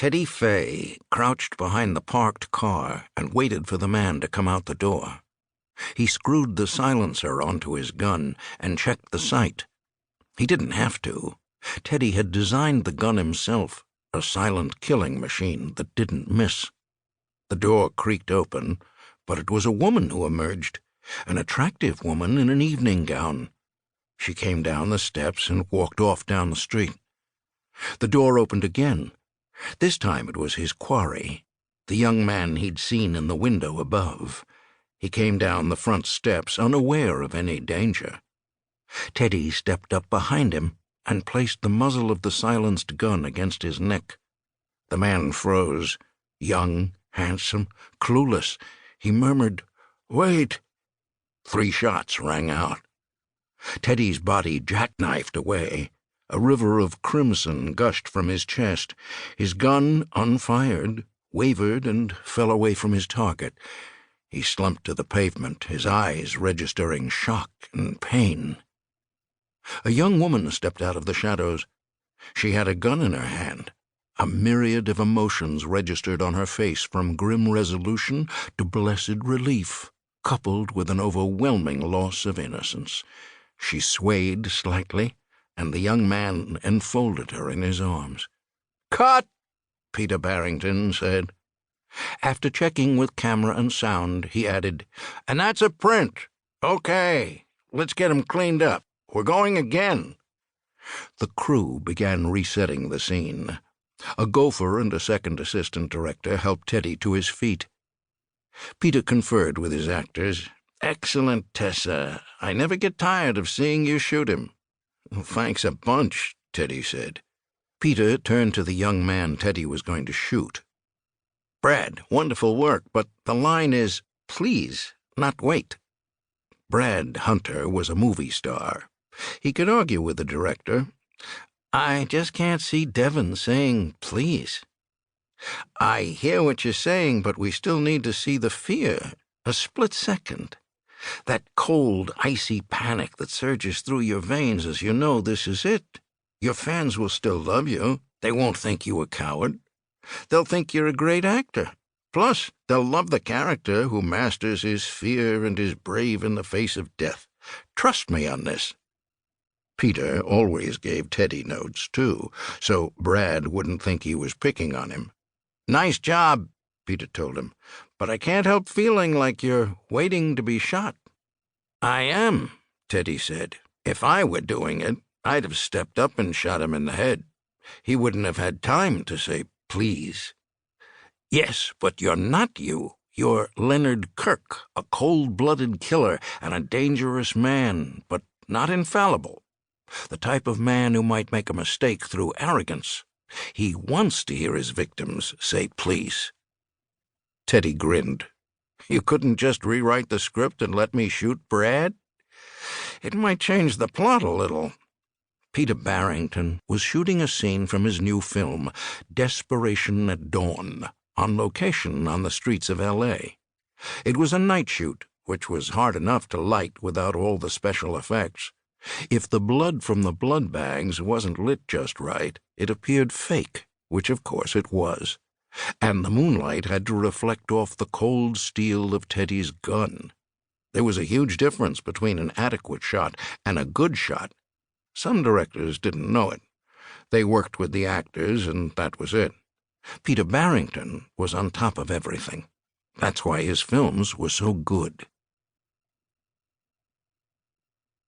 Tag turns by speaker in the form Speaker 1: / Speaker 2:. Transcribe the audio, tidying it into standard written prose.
Speaker 1: Teddy Fay crouched behind the parked car and waited for the man to come out the door. He screwed the silencer onto his gun and checked the sight. He didn't have to. Teddy had designed the gun himself, a silent killing machine that didn't miss. The door creaked open, but it was a woman who emerged, an attractive woman in an evening gown. She came down the steps and walked off down the street. The door opened again. This time it was his quarry, the young man he'd seen in the window above. He came down the front steps, unaware of any danger. Teddy stepped up behind him and placed the muzzle of the silenced gun against his neck. The man froze, young, handsome, clueless. He murmured, "Wait." 3 shots rang out. Teddy's body jackknifed away. A river of crimson gushed from his chest. His gun, unfired, wavered and fell away from his target. He slumped to the pavement, his eyes registering shock and pain. A young woman stepped out of the shadows. She had a gun in her hand. A myriad of emotions registered on her face, from grim resolution to blessed relief, coupled with an overwhelming loss of innocence. She swayed slightly, and the young man enfolded her in his arms. "Cut!" Peter Barrington said. After checking with camera and sound, he added, "And that's a print. Okay, let's get him cleaned up. We're going again." The crew began resetting the scene. A gopher and a second assistant director helped Teddy to his feet. Peter conferred with his actors. "Excellent, Tessa. I never get tired of seeing you shoot him." "Thanks a bunch," Teddy said. Peter turned to the young man Teddy was going to shoot. "Brad, wonderful work, but the line is, 'Please,' not 'wait.'" Brad Hunter was a movie star. He could argue with the director. "I just can't see Devon saying 'please.'" "I hear what you're saying, but we still need to see the fear, a split second. That cold, icy panic that surges through your veins as you know this is it. Your fans will still love you. They won't think you a coward. They'll think you're a great actor. Plus, they'll love the character who masters his fear and is brave in the face of death. Trust me on this." Peter always gave Teddy notes, too, so Brad wouldn't think he was picking on him. "Nice job," Peter told him, "but I can't help feeling like you're waiting to be shot." "I am," Teddy said. "If I were doing it, I'd have stepped up and shot him in the head. He wouldn't have had time to say please." "Yes, but you're not you. You're Leonard Kirk, a cold-blooded killer and a dangerous man, but not infallible. The type of man who might make a mistake through arrogance. He wants to hear his victims say please." Teddy grinned. "You couldn't just rewrite the script and let me shoot Brad? It might change the plot a little." Peter Barrington was shooting a scene from his new film, Desperation at Dawn, on location on the streets of L.A. It was a night shoot, which was hard enough to light without all the special effects. If the blood from the blood bags wasn't lit just right, it appeared fake, which of course it was. And the moonlight had to reflect off the cold steel of Teddy's gun. There was a huge difference between an adequate shot and a good shot. Some directors didn't know it. They worked with the actors, and that was it. Peter Barrington was on top of everything. That's why his films were so good.